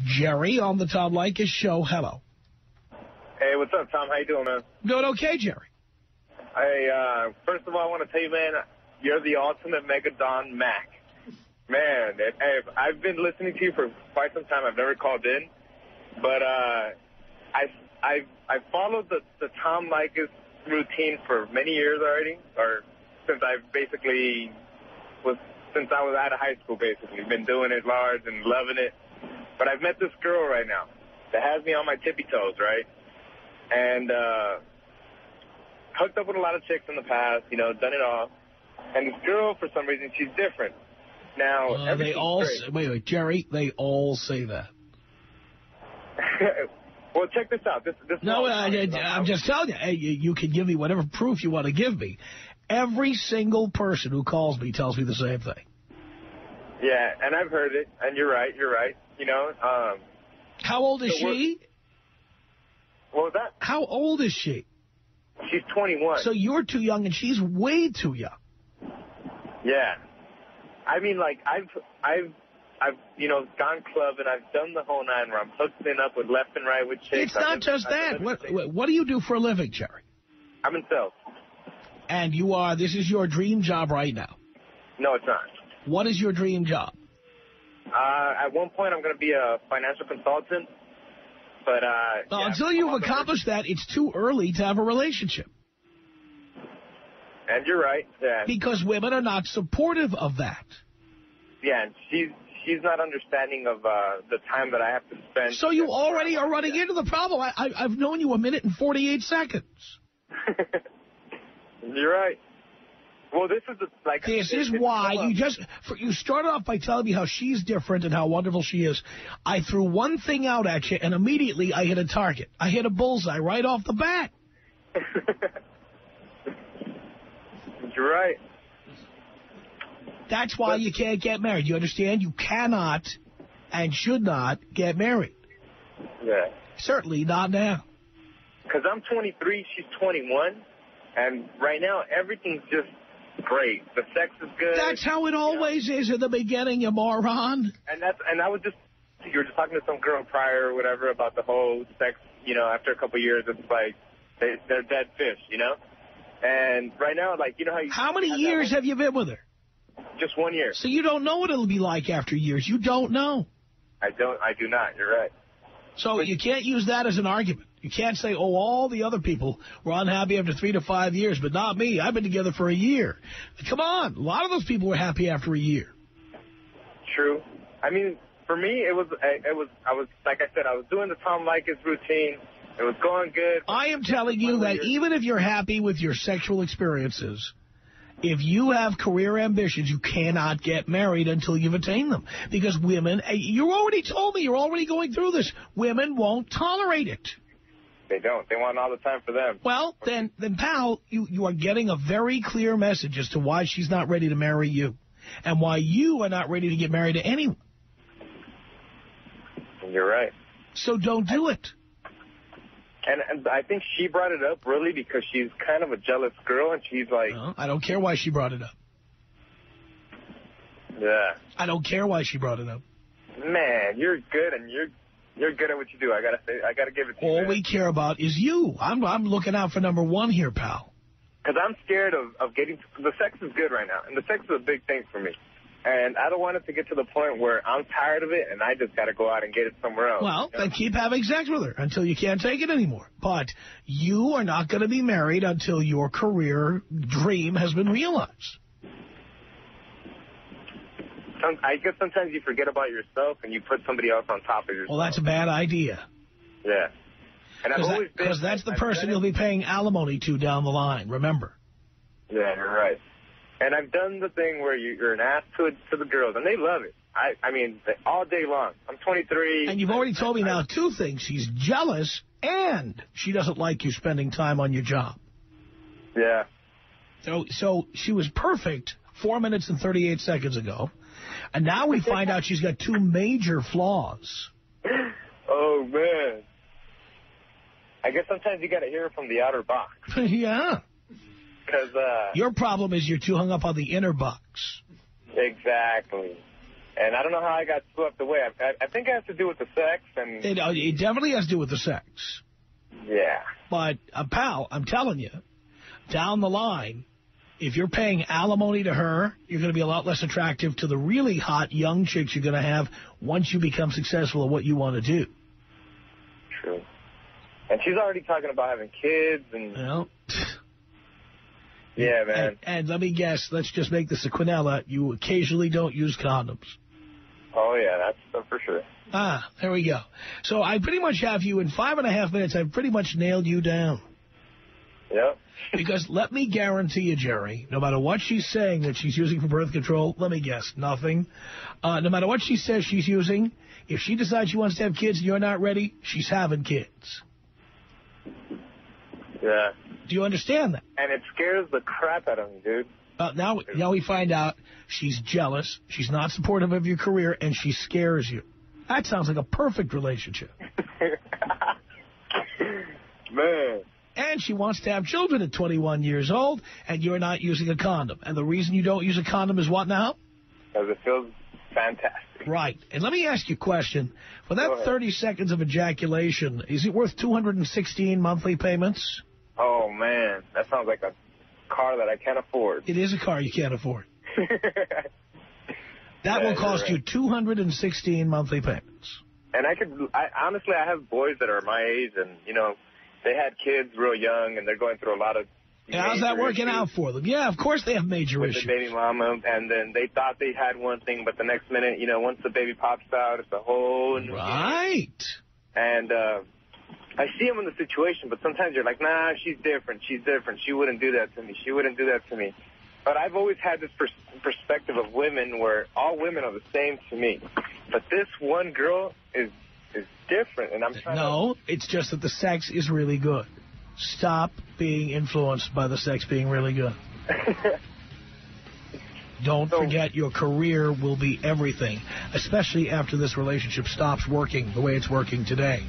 Jerry on the Tom Leykis show. Hello. Hey, what's up, Tom? How you doing, man? Doing okay, Jerry. First of all, I want to tell you, man, you're the ultimate Megadon Mac. Man, I've been listening to you for quite some time. I've never called in, but I followed the Tom Leykis routine for many years already, or since I was out of high school, basically. Been doing it large and loving it. But I've met this girl right now that has me on my tippy toes, right? And hooked up with a lot of chicks in the past, you know, done it all. And this girl, for some reason, she's different. Now, they all say, wait, Jerry, they all say that. Well, check this out. No, I'm just telling you, you can give me whatever proof you want to give me. Every single person who calls me tells me the same thing. Yeah, and I've heard it, and you're right. You know. How old is she? What was that? How old is she? She's 21. So you're too young, and she's way too young. Yeah. I mean, like, I've you know, gone clubbing. I've done the whole nine where I'm hooking up with left and right with chicks. It's not just that. What do you do for a living, Jerry? I'm in sales. And this is your dream job right now? No, it's not. What is your dream job? At one point, I'm going to be a financial consultant. But until you've accomplished that, it's too early to have a relationship. And you're right. Yeah. Because women are not supportive of that. Yeah, and she's not understanding of the time that I have to spend. So you already are running into the problem. I've known you 1 minute and 48 seconds. You're right. Well, this is why you started off by telling me how she's different and how wonderful she is. I threw one thing out at you, and immediately I hit a target. I hit a bullseye right off the bat. You're right. That's why you can't get married. You understand? You cannot and should not get married. Yeah. Certainly not now. Because I'm 23, she's 21, and right now everything's just great. The sex is good. That's how it always is in the beginning, you moron. And I was you were just talking to some girl prior or whatever about the whole sex, you know, after a couple of years, it's like they're dead fish, you know? And right now, like, you know how many years have you been with her? Just 1 year. So you don't know what it'll be like after years. You don't know. I do not. You're right. So you can't use that as an argument. You can't say, oh, all the other people were unhappy after 3 to 5 years, but not me. I've been together for a year. Come on. A lot of those people were happy after a year. True. I mean, for me, I was, like I said, I was doing the Tom Leykis routine. It was going good. I am telling you that even if you're happy with your sexual experiences, if you have career ambitions, you cannot get married until you've attained them. Because women, you already told me, you're already going through this, women won't tolerate it. They don't. They want all the time for them. Well, then pal, you are getting a very clear message as to why she's not ready to marry you and why you are not ready to get married to anyone. You're right. So don't do it. And I think she brought it up really because she's kind of a jealous girl, and she's like... No, I don't care why she brought it up. Yeah. I don't care why she brought it up. Man, you're good, and you're good at what you do. I gotta give it to you. All we care about is you. I'm looking out for number one here, pal. Because I'm scared of getting... The sex is good right now, and the sex is a big thing for me. And I don't want it to get to the point where I'm tired of it and I just got to go out and get it somewhere else. Well, then keep having sex with her until you can't take it anymore. But you are not going to be married until your career dream has been realized. I guess sometimes you forget about yourself and you put somebody else on top of yourself. Well, that's a bad idea. Yeah. Because that's the person you'll be paying alimony to down the line, remember. Yeah, you're right. And I've done the thing where you're an ass to the girls, and they love it. I mean, all day long. I'm 23. And you've already told me now two things. She's jealous, and she doesn't like you spending time on your job. Yeah. So she was perfect 4 minutes and 38 seconds ago, and now we find out she's got two major flaws. Oh, man. I guess sometimes you got to hear it from the outer box. Yeah. Because your problem is you're too hung up on the inner box. Exactly. And I don't know how I got swept away. I think it has to do with the sex. And It definitely has to do with the sex. Yeah. But, pal, I'm telling you, down the line, if you're paying alimony to her, you're going to be a lot less attractive to the really hot young chicks you're going to have once you become successful at what you want to do. True. And she's already talking about having kids. And well, yeah, man. And let me guess, let's just make this a quinella. You occasionally don't use condoms. Oh, yeah, that's for sure. Ah, there we go. So I pretty much have you in 5.5 minutes. I've pretty much nailed you down. Yep. Because let me guarantee you, Jerry, no matter what she's saying that she's using for birth control, let me guess, nothing. No matter what she says she's using, if she decides she wants to have kids and you're not ready, she's having kids. Yeah. Do you understand that? And it scares the crap out of me, dude. Now we find out she's jealous, she's not supportive of your career, and she scares you. That sounds like a perfect relationship. Man. And she wants to have children at 21 years old, and you're not using a condom. And the reason you don't use a condom is what now? Because it feels fantastic. Right. And let me ask you a question. For that 30 seconds of ejaculation, is it worth 216 monthly payments? Oh, man. That sounds like a car that I can't afford. It is a car you can't afford. That will cost you 216 monthly payments. And honestly, I have boys that are my age, and, you know, they had kids real young, and they're going through a lot of how's that working out for them? Yeah, of course they have major with issues. The baby mama, and then they thought they had one thing, but the next minute, you know, once the baby pops out, it's a whole new right. And I see them in the situation, but sometimes you're like, nah, she's different. She's different. She wouldn't do that to me. She wouldn't do that to me. But I've always had this perspective of women where all women are the same to me. But this one girl is different, and I'm trying No, it's just that the sex is really good. Stop being influenced by the sex being really good. Don't forget your career will be everything, especially after this relationship stops working the way it's working today.